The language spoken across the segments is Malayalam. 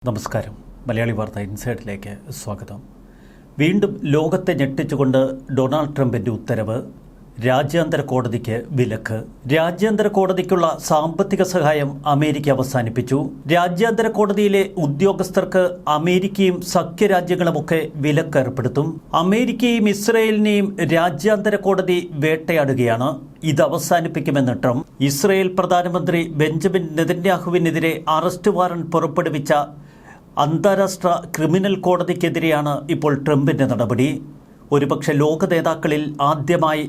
നമസ്കാരം. മലയാളി വാർത്ത ഇൻസൈഡിലേക്ക് സ്വാഗതം. വീണ്ടും ലോകത്തെ ഞെട്ടിച്ചുകൊണ്ട് ഡൊണാൾഡ് ട്രംപിൻ്റെ ഉത്തരവ്. രാജ്യാന്തര കോടതിക്ക് വിലക്ക്. രാജ്യാന്തര കോടതിക്കുള്ള സാമ്പത്തിക സഹായം അമേരിക്ക അവസാനിപ്പിച്ചു. രാജ്യാന്തര കോടതിയിലെ ഉദ്യോഗസ്ഥർക്ക് അമേരിക്കയും സഖ്യരാജ്യങ്ങളുമൊക്കെ വിലക്ക് ഏർപ്പെടുത്തും. അമേരിക്കയും ഇസ്രയേലിനെയും രാജ്യാന്തര കോടതി വേട്ടയാടുകയാണ്. ഇത് അവസാനിപ്പിക്കുമെന്ന് ട്രംപ്. ഇസ്രയേൽ പ്രധാനമന്ത്രി ബെഞ്ചമിൻ നെതന്യാഹുവിനെതിരെ അറസ്റ്റ് വാറന്റ് പുറപ്പെടുവിച്ച അന്താരാഷ്ട്ര ക്രിമിനൽ കോടതിക്കെതിരെയാണ് ഇപ്പോൾ ട്രംപിൻ്റെ നടപടി. ഒരുപക്ഷെ ലോക നേതാക്കളിൽ ആദ്യമായി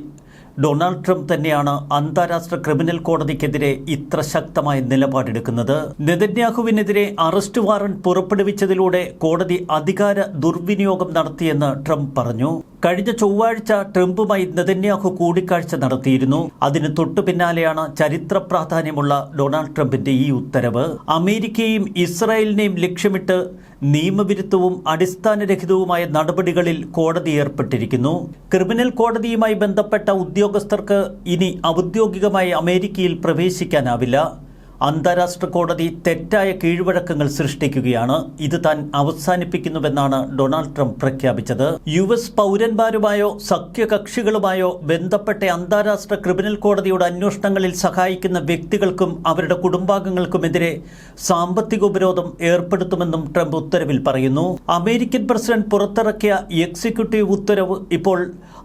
ഡൊണാൾഡ് ട്രംപ് തന്നെയാണ് അന്താരാഷ്ട്ര ക്രിമിനൽ കോടതിക്കെതിരെ ഇത്ര ശക്തമായ നിലപാടെടുക്കുന്നത്. നെതന്യാഹുവിനെതിരെ അറസ്റ്റ് വാറന്റ് പുറപ്പെടുവിച്ചതിലൂടെ കോടതി അധികാര ദുർവിനിയോഗം നടത്തിയെന്ന് ട്രംപ് പറഞ്ഞു. കഴിഞ്ഞ ചൊവ്വാഴ്ച ട്രംപുമായി നെതന്യാഹു കൂടിക്കാഴ്ച നടത്തിയിരുന്നു. അതിന് തൊട്ടു പിന്നാലെയാണ് ചരിത്ര പ്രാധാന്യമുള്ള ഡൊണാൾഡ് ട്രംപിന്റെ ഈ ഉത്തരവ്. അമേരിക്കയും ഇസ്രായേലിനെയും ലക്ഷ്യമിട്ട് നിയമവിരുദ്ധവും അടിസ്ഥാനരഹിതവുമായ നടപടികളിൽ കോടതി ഏർപ്പെട്ടിരിക്കുന്നു. ക്രിമിനൽ കോടതിയുമായി ബന്ധപ്പെട്ട ഉദ്യോഗസ്ഥർക്ക് ഇനി ഔദ്യോഗികമായി അമേരിക്കയിൽ പ്രവേശിക്കാനാവില്ല. അന്താരാഷ്ട്ര കോടതി തെറ്റായ കീഴ്വഴക്കങ്ങൾ സൃഷ്ടിക്കുകയാണ്. ഇത് താൻ അവസാനിപ്പിക്കുന്നുവെന്നാണ് ഡൊണാൾഡ് ട്രംപ് പ്രഖ്യാപിച്ചത്. US പൗരന്മാരുമായോ സഖ്യകക്ഷികളുമായോ ബന്ധപ്പെട്ട അന്താരാഷ്ട്ര ക്രിമിനൽ കോടതിയുടെ അന്വേഷണങ്ങളിൽ സഹായിക്കുന്ന വ്യക്തികൾക്കും അവരുടെ കുടുംബാംഗങ്ങൾക്കുമെതിരെ സാമ്പത്തിക ഉപരോധം ഏർപ്പെടുത്തുമെന്നും ട്രംപ് ഉത്തരവിൽ പറയുന്നു. അമേരിക്കൻ പ്രസിഡന്റ് പുറത്തിറക്കിയ എക്സിക്യൂട്ടീവ് ഉത്തരവ് ഇപ്പോൾ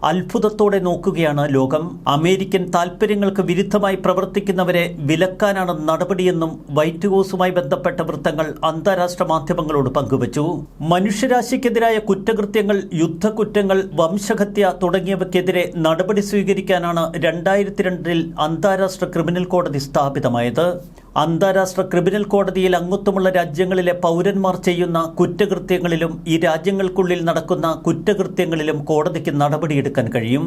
അത്ഭുതത്തോടെ നോക്കുകയാണ് ലോകം. അമേരിക്കൻ താൽപര്യങ്ങൾക്ക് വിരുദ്ധമായി പ്രവർത്തിക്കുന്നവരെ വിലക്കാനാണ് നടപടിയെന്നും വൈറ്റ് ഹൗസുമായി ബന്ധപ്പെട്ട വൃത്തങ്ങൾ അന്താരാഷ്ട്ര മാധ്യമങ്ങളോട് പങ്കുവച്ചു. മനുഷ്യരാശിക്കെതിരായ കുറ്റകൃത്യങ്ങൾ, യുദ്ധക്കുറ്റങ്ങൾ, വംശഹത്യ തുടങ്ങിയവയ്ക്കെതിരെ നടപടി സ്വീകരിക്കാനാണ് 2002 അന്താരാഷ്ട്ര ക്രിമിനൽ കോടതി സ്ഥാപിതമായത്. അന്താരാഷ്ട്ര ക്രിമിനൽ കോടതിയിൽ അംഗത്വമുള്ള രാജ്യങ്ങളിലെ പൗരന്മാർ ചെയ്യുന്ന കുറ്റകൃത്യങ്ങളിലും ഈ രാജ്യങ്ങൾക്കുള്ളിൽ നടക്കുന്ന കുറ്റകൃത്യങ്ങളിലും കോടതിക്ക് നടപടിയെടുക്കാൻ കഴിയും.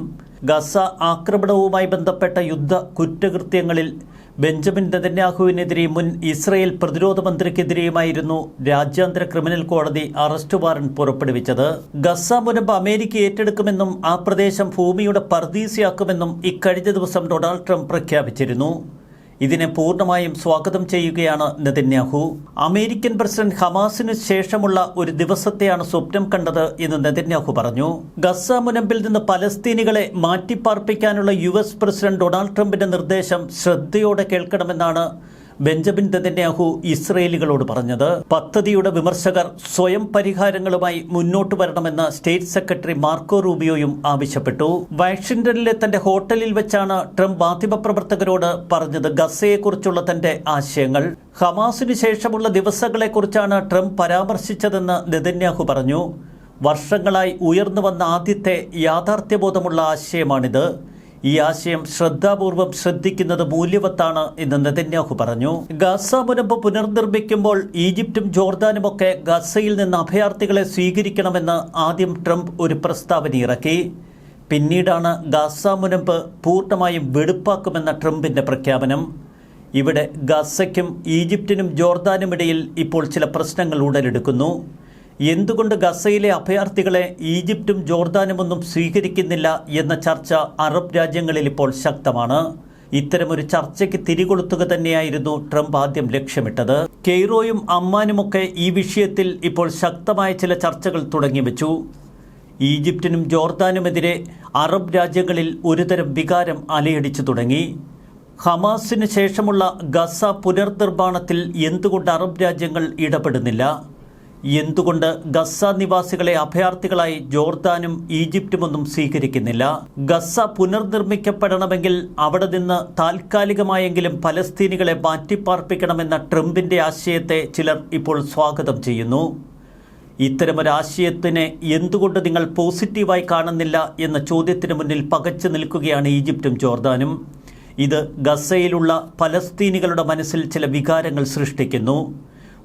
ഗസ ആക്രമണവുമായി ബന്ധപ്പെട്ട യുദ്ധ കുറ്റകൃത്യങ്ങളിൽ ബെഞ്ചമിൻ നെതന്യാഹുവിനെതിരെ മുൻ ഇസ്രയേൽ പ്രതിരോധ മന്ത്രിക്കെതിരെയുമായിരുന്നു രാജ്യാന്തര ക്രിമിനൽ കോടതി അറസ്റ്റ് വാറന്റ് പുറപ്പെടുവിച്ചത്. ഗസ മുനമ്പ് അമേരിക്ക ഏറ്റെടുക്കുമെന്നും ആ പ്രദേശം ഭൂമിയുടെ പർദീസയാക്കുമെന്നും ഇക്കഴിഞ്ഞ ദിവസം ഡൊണാൾഡ് ട്രംപ് പ്രഖ്യാപിച്ചിരുന്നു. ഇതിനെ പൂർണ്ണമായും സ്വാഗതം ചെയ്യുകയാണ് നെതന്യാഹു. അമേരിക്കൻ പ്രസിഡന്റ് ഹമാസിന് ശേഷമുള്ള ഒരു ദിവസത്തെയാണ് സ്വപ്നം കണ്ടത് എന്ന് നെതന്യാഹു പറഞ്ഞു. ഗസ മുനമ്പിൽ നിന്ന് പലസ്തീനികളെ മാറ്റിപ്പാർപ്പിക്കാനുള്ള US പ്രസിഡന്റ് ഡൊണാൾഡ് ട്രംപിന്റെ നിർദ്ദേശം ശ്രദ്ധയോടെ കേൾക്കണമെന്നാണ് ബെഞ്ചമിൻ നെതന്യാഹു ഇസ്രയേലികളോട് പറഞ്ഞത്. പദ്ധതിയുടെ വിമർശകർ സ്വയം പരിഹാരങ്ങളുമായി മുന്നോട്ട് വരണമെന്ന് സ്റ്റേറ്റ് സെക്രട്ടറി മാർക്കോ റൂബിയോയും ആവശ്യപ്പെട്ടു. വാഷിംഗ്ടണിലെ തന്റെ ഹോട്ടലിൽ വെച്ചാണ് ട്രംപ് മാധ്യമപ്രവർത്തകരോട് പറഞ്ഞത് ഗസയെക്കുറിച്ചുള്ള തന്റെ ആശയങ്ങൾ. ഹമാസിന് ശേഷമുള്ള ദിവസങ്ങളെക്കുറിച്ചാണ് ട്രംപ് പരാമർശിച്ചതെന്ന് നെതന്യാഹു പറഞ്ഞു. വർഷങ്ങളായി ഉയർന്നു വന്ന ആദ്യത്തെ യാഥാർത്ഥ്യബോധമുള്ള ആശയമാണിത്. ഈ ആശയം ശ്രദ്ധാപൂർവം ശ്രദ്ധിക്കുന്നത് മൂല്യവത്താണ് എന്ന് നെതന്യാഹു പറഞ്ഞു. ഗസ മുനമ്പ് പുനർനിർമ്മിക്കുമ്പോൾ ഈജിപ്തും ജോർദാനുമൊക്കെ ഗസയിൽ നിന്ന് അഭയാർത്ഥികളെ സ്വീകരിക്കണമെന്ന് ആദ്യം ട്രംപ് ഒരു പ്രസ്താവന ഇറക്കി. പിന്നീടാണ് ഗസ മുനമ്പ് പൂർണ്ണമായും വെടുപ്പാക്കുമെന്ന ട്രംപിന്റെ പ്രഖ്യാപനം. ഇവിടെ ഗസയ്ക്കും ഈജിപ്തിനും ജോർദാനുമിടയിൽ ഇപ്പോൾ ചില പ്രശ്നങ്ങൾ ഉടലെടുക്കുന്നു. എന്തുകൊണ്ട് ഗസയിലെ അഭയാർത്ഥികളെ ഈജിപ്തും ജോർദാനുമൊന്നും സ്വീകരിക്കുന്നില്ല എന്ന ചർച്ച അറബ് രാജ്യങ്ങളിൽ ഇപ്പോൾ ശക്തമാണ്. ഇത്തരമൊരു ചർച്ചയ്ക്ക് തിരികൊളുത്തുക തന്നെയായിരുന്നു ട്രംപ് ആദ്യം ലക്ഷ്യമിട്ടത്. കെയ്റോയും അമ്മാനുമൊക്കെ ഈ വിഷയത്തിൽ ഇപ്പോൾ ശക്തമായ ചില ചർച്ചകൾ തുടങ്ങിവെച്ചു. ഈജിപ്തിനും ജോർദാനുമെതിരെ അറബ് രാജ്യങ്ങളിൽ ഒരുതരം വികാരം അലയടിച്ചു തുടങ്ങി. ഹമാസിന് ശേഷമുള്ള ഗസ പുനർനിർമ്മാണത്തിൽ എന്തുകൊണ്ട് അറബ് രാജ്യങ്ങൾ ഇടപെടുന്നില്ല? എന്തുകൊണ്ട് ഗസ നിവാസികളെ അഭയാർത്ഥികളായി ജോർദാനും ഈജിപ്തുമൊന്നും സ്വീകരിക്കുന്നില്ല? ഗസ പുനർനിർമ്മിക്കപ്പെടണമെങ്കിൽ അവിടെ നിന്ന് താൽക്കാലികമായെങ്കിലും പലസ്തീനികളെ മാറ്റിപ്പാർപ്പിക്കണമെന്ന ട്രംപിന്റെ ആശയത്തെ ചിലർ ഇപ്പോൾ സ്വാഗതം ചെയ്യുന്നു. ഇത്തരമൊരാശയത്തിനെ എന്തുകൊണ്ട് നിങ്ങൾ പോസിറ്റീവായി കാണുന്നില്ല എന്ന ചോദ്യത്തിന് മുന്നിൽ പകച്ചു നിൽക്കുകയാണ് ഈജിപ്തും ജോർദാനും. ഇത് ഗസയിലുള്ള പലസ്തീനികളുടെ മനസ്സിൽ ചില വികാരങ്ങൾ സൃഷ്ടിക്കുന്നു.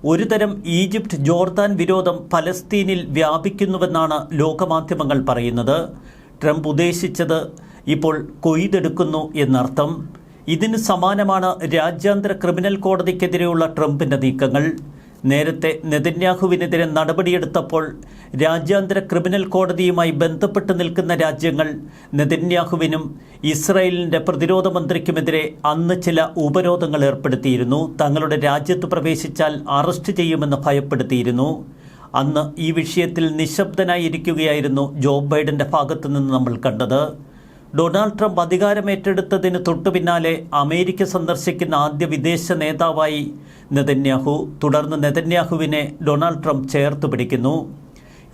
ഒരുതരം ഈജിപ്ത് ജോർദാൻ വിരോധം പലസ്തീനിൽ വ്യാപിക്കുന്നുവെന്നാണ് ലോകമാധ്യമങ്ങൾ പറയുന്നത്. ട്രംപ് ഉദ്ദേശിച്ചത് ഇപ്പോൾ കൊയ്തെടുക്കുന്നു എന്നർത്ഥം. ഇതിന് സമാനമാണ് രാജ്യാന്തര ക്രിമിനൽ കോടതിക്കെതിരെയുള്ള ട്രംപിന്റെ നീക്കങ്ങൾ. നേരത്തെ നെതന്യാഹുവിനെതിരെ നടപടിയെടുത്തപ്പോൾ രാജ്യാന്തര ക്രിമിനൽ കോടതിയുമായി ബന്ധപ്പെട്ട് നിൽക്കുന്ന രാജ്യങ്ങൾ നെതന്യാഹുവിനും ഇസ്രായേലിൻ്റെ പ്രതിരോധ മന്ത്രിക്കുമെതിരെ അന്ന് ചില ഉപരോധങ്ങൾ ഏർപ്പെടുത്തിയിരുന്നു. തങ്ങളുടെ രാജ്യത്ത് പ്രവേശിച്ചാൽ അറസ്റ്റ് ചെയ്യുമെന്ന് ഭയപ്പെടുത്തിയിരുന്നു. അന്ന് ഈ വിഷയത്തിൽ നിശബ്ദനായിരിക്കുകയായിരുന്നു ജോ ബൈഡൻ്റെ ഭാഗത്തു നിന്ന് നമ്മൾ കണ്ടത്. ഡൊണാൾഡ് ട്രംപ് അധികാരമേറ്റെടുത്തതിന് തൊട്ടു പിന്നാലെ അമേരിക്ക സന്ദർശിക്കുന്ന ആദ്യ വിദേശ നേതാവായി നെതന്യാഹു. തുടർന്ന് നെതന്യാഹുവിനെ ഡൊണാൾഡ് ട്രംപ് ചേർത്ത് പിടിക്കുന്നു.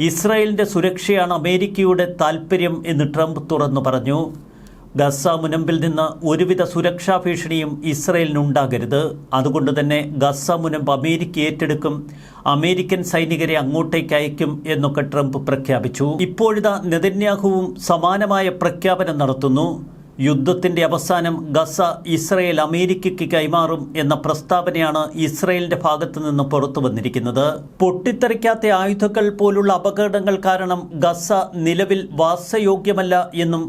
ഇസ്രായേലിൻ്റെ സുരക്ഷയാണ് അമേരിക്കയുടെ താൽപ്പര്യം എന്ന് ട്രംപ് തുറന്നു പറഞ്ഞു. ഗസ മുനമ്പിൽ നിന്ന് ഒരുവിധ സുരക്ഷാ ഭീഷണിയും ഇസ്രായേലിനുണ്ടാകരുത്. അതുകൊണ്ട് തന്നെ ഗസ മുനമ്പ് അമേരിക്ക ഏറ്റെടുക്കും, അമേരിക്കൻ സൈനികരെ അങ്ങോട്ടേക്ക് അയക്കും എന്നൊക്കെ ട്രംപ് പ്രഖ്യാപിച്ചു. ഇപ്പോഴിതാ നെതന്യാഹുവും സമാനമായ പ്രഖ്യാപനം നടത്തുന്നു. യുദ്ധത്തിൻ്റെ അവസാനം ഗസ ഇസ്രായേൽ അമേരിക്കയ്ക്ക് കൈമാറും എന്ന പ്രസ്താവനയാണ് ഇസ്രായേലിൻ്റെ ഭാഗത്തു നിന്ന് പുറത്തു വന്നിരിക്കുന്നത്. പൊട്ടിത്തെറിക്കാത്ത ആയുധങ്ങൾ പോലുള്ള അപകടങ്ങൾ കാരണം ഗസ നിലവിൽ വാസയോഗ്യമല്ല എന്നും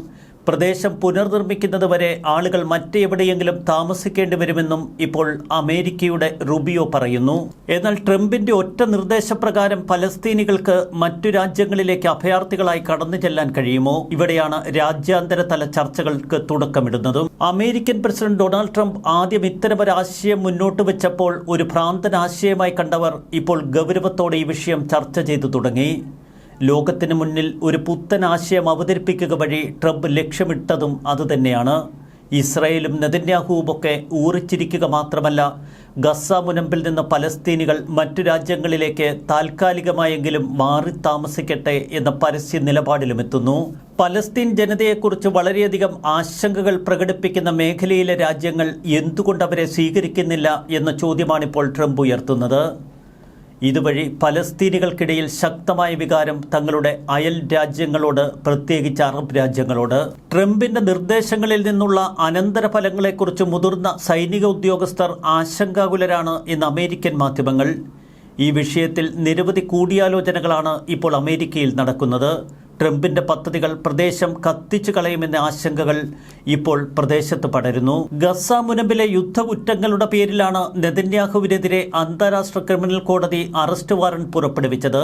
പ്രദേശം പുനർനിർമ്മിക്കുന്നത് വരെ ആളുകൾ മറ്റെവിടെയെങ്കിലും താമസിക്കേണ്ടി വരുമെന്നും ഇപ്പോൾ അമേരിക്കയുടെ റുബിയോ പറയുന്നു. എന്നാൽ ട്രംപിന്റെ ഒറ്റ നിർദ്ദേശപ്രകാരം പലസ്തീനികൾക്ക് മറ്റു രാജ്യങ്ങളിലേക്ക് അഭയാർത്ഥികളായി കടന്നു ചെല്ലാൻ കഴിയുമോ? ഇവിടെയാണ് രാജ്യാന്തര തല ചർച്ചകൾക്ക് തുടക്കമിടുന്നതും. അമേരിക്കൻ പ്രസിഡന്റ് ഡൊണാൾഡ് ട്രംപ് ആദ്യം ഇത്തരമൊരാശയം മുന്നോട്ട് വെച്ചപ്പോൾ ഒരു ഭ്രാന്തൻ ആശയമായി കണ്ടവർ ഇപ്പോൾ ഗൗരവത്തോടെ ഈ വിഷയം ചർച്ച ചെയ്തു തുടങ്ങി. ലോകത്തിന് മുന്നിൽ ഒരു പുത്തൻ ആശയം അവതരിപ്പിക്കുക വഴി ട്രംപ് ലക്ഷ്യമിട്ടതും അതുതന്നെയാണ്. ഇസ്രായേലും നെതന്യാഹുവുമൊക്കെ ഊറിച്ചിരിക്കുക മാത്രമല്ല, ഗസ മുനമ്പിൽ നിന്ന് പലസ്തീനികൾ മറ്റു രാജ്യങ്ങളിലേക്ക് താൽക്കാലികമായെങ്കിലും മാറി താമസിക്കട്ടെ എന്ന പരസ്യ നിലപാടിലുമെത്തുന്നു. പലസ്തീൻ ജനതയെക്കുറിച്ച് വളരെയധികം ആശങ്കകൾ പ്രകടിപ്പിക്കുന്ന മേഖലയിലെ രാജ്യങ്ങൾ എന്തുകൊണ്ട് അവരെ സ്വീകരിക്കുന്നില്ല എന്ന ചോദ്യമാണിപ്പോൾ ട്രംപ് ഉയർത്തുന്നത്. ഇതുവഴി പലസ്തീനികൾക്കിടയിൽ ശക്തമായ വികാരം തങ്ങളുടെ അയൽ രാജ്യങ്ങളോട്, പ്രത്യേകിച്ച് അറബ് രാജ്യങ്ങളോട്. ട്രംപിന്റെ നിർദ്ദേശങ്ങളിൽ നിന്നുള്ള അനന്തരഫലങ്ങളെക്കുറിച്ച് മുതിർന്ന സൈനിക ഉദ്യോഗസ്ഥർ ആശങ്കാകുലരാണ് എന്ന് അമേരിക്കൻ മാധ്യമങ്ങൾ. ഈ വിഷയത്തിൽ നിരവധി കൂടിയാലോചനകളാണ് ഇപ്പോൾ അമേരിക്കയിൽ നടക്കുന്നത്. ട്രംപിന്റെ പദ്ധതികൾ പ്രദേശം കത്തിച്ചു കളയുമെന്ന ആശങ്കകൾ ഇപ്പോൾ പ്രദേശത്ത് പടരുന്നു. ഗസ മുനമ്പിലെ യുദ്ധകുറ്റങ്ങളുടെ പേരിലാണ് നെതന്യാഹുവിനെതിരെ അന്താരാഷ്ട്ര ക്രിമിനൽ കോടതി അറസ്റ്റ് വാറന്റ് പുറപ്പെടുവിച്ചത്.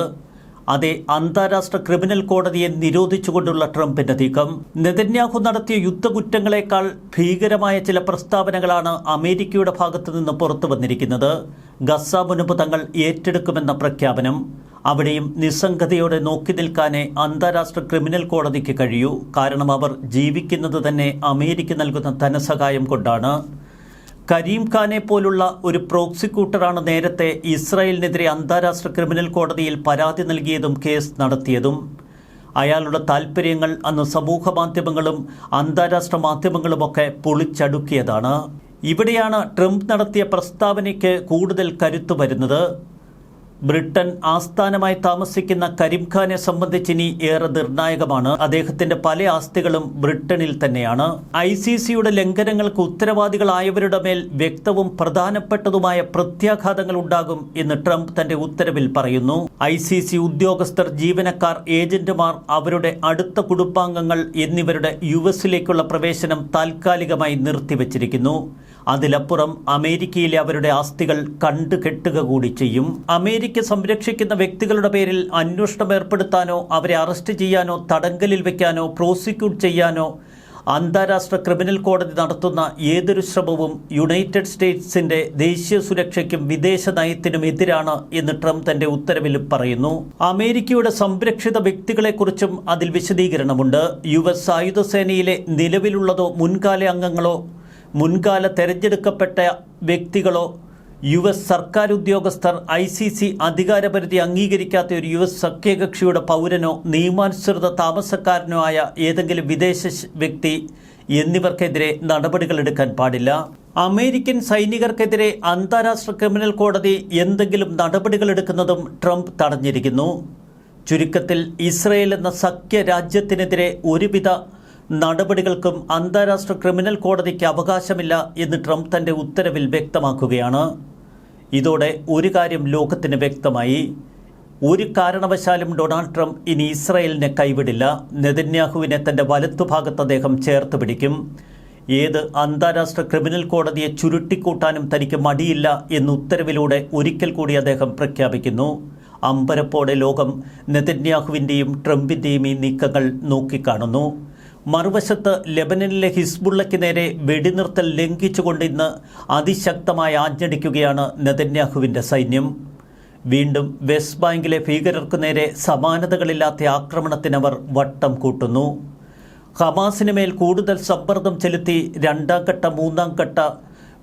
അതേ അന്താരാഷ്ട്ര ക്രിമിനൽ കോടതിയെ നിരോധിച്ചുകൊണ്ടുള്ള ട്രംപിന്റെ നീക്കം നെതന്യാഹു നടത്തിയ യുദ്ധകുറ്റങ്ങളെക്കാൾ ഭീകരമായ ചില പ്രസ്താവനകളാണ് അമേരിക്കയുടെ ഭാഗത്തു നിന്ന് പുറത്തു വന്നിരിക്കുന്നത്. ഗസ മുനമ്പ് തങ്ങൾ ഏറ്റെടുക്കുമെന്ന പ്രഖ്യാപനം. അവിടെയും നിസ്സംഗതയോടെ നോക്കി നിൽക്കാനേ അന്താരാഷ്ട്ര ക്രിമിനൽ കോടതിക്ക് കഴിയൂ. കാരണം അവർ ജീവിക്കുന്നത് തന്നെ അമേരിക്ക നൽകുന്ന ധനസഹായം കൊണ്ടാണ്. കരീം ഖാനെ പോലുള്ള ഒരു പ്രോസിക്യൂട്ടറാണ് നേരത്തെ ഇസ്രായേലിനെതിരെ അന്താരാഷ്ട്ര ക്രിമിനൽ കോടതിയിൽ പരാതി നൽകിയതും കേസ് നടത്തിയതും. അയാളുടെ താൽപ്പര്യങ്ങൾ അന്ന് സമൂഹ മാധ്യമങ്ങളും അന്താരാഷ്ട്ര മാധ്യമങ്ങളുമൊക്കെ പൊളിച്ചടുക്കിയതാണ്. ഇവിടെയാണ് ട്രംപ് നടത്തിയ പ്രസ്താവനയ്ക്ക് കൂടുതൽ കരുത്തു വരുന്നത്. ബ്രിട്ടൻ ആസ്ഥാനമായി താമസിക്കുന്ന കരീം ഖാനെ സംബന്ധിച്ചിനി ഏറെ നിർണായകമാണ്. അദ്ദേഹത്തിന്റെ പല ആസ്തികളും ബ്രിട്ടനിൽ തന്നെയാണ്. ICCയുടെ ലംഘനങ്ങൾക്ക് ഉത്തരവാദികളായവരുടെ മേൽ വ്യക്തവും പ്രധാനപ്പെട്ടതുമായ പ്രത്യാഘാതങ്ങൾ ഉണ്ടാകും എന്ന് ട്രംപ് തന്റെ ഉത്തരവിൽ പറയുന്നു. ICC ഉദ്യോഗസ്ഥർ, ജീവനക്കാർ, ഏജന്റുമാർ, അവരുടെ അടുത്ത കുടുംബാംഗങ്ങൾ എന്നിവരുടെ US-ലേക്കുള്ള പ്രവേശനം താൽക്കാലികമായി നിർത്തിവച്ചിരിക്കുന്നു. അതിലപ്പുറം അമേരിക്കയിലെ അവരുടെ ആസ്തികൾ കണ്ടുകെട്ടുക കൂടി ചെയ്യും. അമേരിക്ക സംരക്ഷിക്കുന്ന വ്യക്തികളുടെ പേരിൽ അന്വേഷണം ഏർപ്പെടുത്താനോ അവരെ അറസ്റ്റ് ചെയ്യാനോ തടങ്കലിൽ വയ്ക്കാനോ പ്രോസിക്യൂട്ട് ചെയ്യാനോ അന്താരാഷ്ട്ര ക്രിമിനൽ കോടതി നടത്തുന്ന ഏതൊരു ശ്രമവും യുണൈറ്റഡ് സ്റ്റേറ്റ്സിന്റെ ദേശീയ സുരക്ഷയ്ക്കും വിദേശ നയത്തിനും എതിരാണ് എന്ന് ട്രംപ് തന്റെ ഉത്തരവിൽ പറയുന്നു. അമേരിക്കയുടെ സംരക്ഷിത വ്യക്തികളെക്കുറിച്ചും അതിൽ വിശദീകരണമുണ്ട്. US ആയുധസേനയിലെ നിലവിലുള്ളതോ മുൻകാല അംഗങ്ങളോ മുൻകാല തെരഞ്ഞെടുക്കപ്പെട്ട വ്യക്തികളോ US സർക്കാർ ഉദ്യോഗസ്ഥർ, ICC അധികാരപരിധി അംഗീകരിക്കാത്ത ഒരു US സഖ്യകക്ഷിയുടെ പൗരനോ നിയമാനുസൃത താമസക്കാരനോ ആയ ഏതെങ്കിലും വിദേശ വ്യക്തി എന്നിവർക്കെതിരെ നടപടികളെടുക്കാൻ പാടില്ല. അമേരിക്കൻ സൈനികർക്കെതിരെ അന്താരാഷ്ട്ര ക്രിമിനൽ കോടതി എന്തെങ്കിലും നടപടികളെടുക്കുന്നതും ട്രംപ് തടഞ്ഞിരിക്കുന്നു. ചുരുക്കത്തിൽ ഇസ്രായേൽ എന്ന സഖ്യ രാജ്യത്തിനെതിരെ ഒരുവിധ നടപടികൾക്കും അന്താരാഷ്ട്ര ക്രിമിനൽ കോടതിക്ക് അവകാശമില്ല എന്ന് ട്രംപ് തന്റെ ഉത്തരവിൽ വ്യക്തമാക്കുകയാണ്. ഇതോടെ ഒരു കാര്യം ലോകത്തിന് വ്യക്തമായി. ഒരു കാരണവശാലും ഡൊണാൾഡ് ട്രംപ് ഇനി ഇസ്രായേലിനെ കൈവിടില്ല. നെതന്യാഹുവിനെ തന്റെ വലത്തുഭാഗത്ത് അദ്ദേഹം ചേർത്ത് പിടിക്കും. ഏത് അന്താരാഷ്ട്ര ക്രിമിനൽ കോടതിയെ ചുരുട്ടിക്കൂട്ടാനും തനിക്ക് മടിയില്ല എന്ന് ഉത്തരവിലൂടെ ഒരിക്കൽ കൂടി അദ്ദേഹം പ്രഖ്യാപിക്കുന്നു. അമ്പരപ്പോടെ ലോകം നെതന്യാഹുവിൻ്റെയും ട്രംപിൻ്റെയും ഈ നീക്കങ്ങൾ നോക്കിക്കാണുന്നു. മറുവശത്ത് ലെബനനിലെ ഹിസ്ബുള്ളയ്ക്ക് നേരെ വെടിനിർത്തൽ ലംഘിച്ചുകൊണ്ട് ഇന്ന് അതിശക്തമായി ആഞ്ഞടിക്കുകയാണ് നെതന്യാഹുവിൻ്റെ സൈന്യം. വീണ്ടും വെസ്റ്റ് ബാങ്കിലെ ഭീകരർക്ക് നേരെ സമാനതകളില്ലാത്ത ആക്രമണത്തിനവർ വട്ടം കൂട്ടുന്നു. ഹമാസിന് മേൽ കൂടുതൽ സമ്മർദ്ദം ചെലുത്തി രണ്ടാം ഘട്ട മൂന്നാം ഘട്ട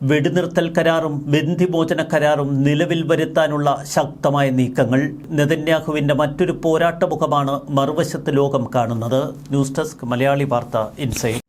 വെടിനിർത്തൽ കരാറും ബന്ദിമോചന കരാറും നിലവിൽ വരുത്താനുള്ള ശക്തമായ നീക്കങ്ങൾ. നെതന്യാഹുവിൻ്റെ മറ്റൊരു പോരാട്ടമുഖമാണ് മറുവശത്ത് ലോകം കാണുന്നത്. ന്യൂസ് ഡെസ്ക് മലയാളി വാർത്ത ഇൻസൈറ്റ്.